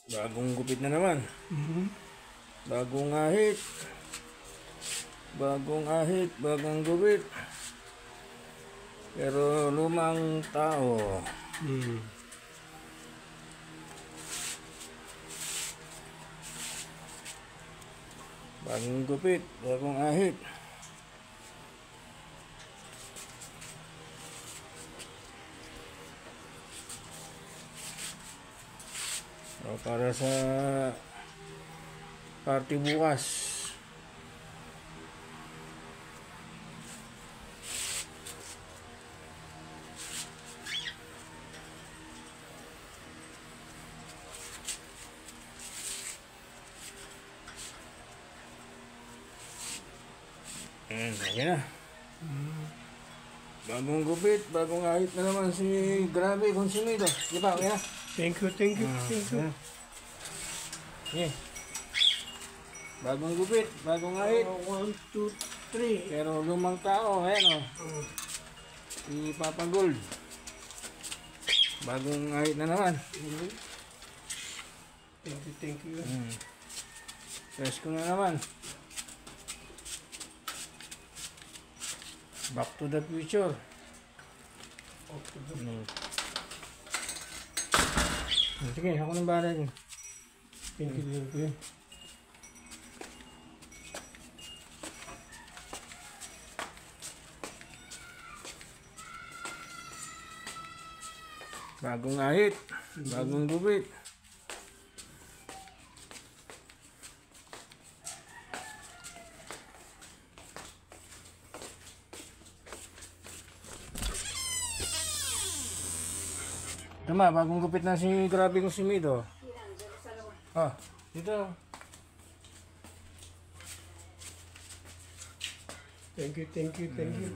Bagong gupit na naman. Bagong ahit. Bagong ahit, bagong gupit. Pero lumang tao. Bagong gupit, bagong ahit. O, para sa party bukas. Ayan na. Bagong gupit, bagong ahit na naman si Grabe Consumido. Di ba? Okay na? Thank you. Yeah. Bagong gupit, bagong ahit. 1, 2, 3. Pero lumang tao, ayan o. Si Papa Gold. Bagong ahit na naman. Thank you. Fresh ko na naman. Back to the future. Sige, ako nang bahala dyan. Thank you. Bagong ahit, bagong gupit. Tama, bagong gupit na si Grabe Consumido. Ah, dito. Thank you.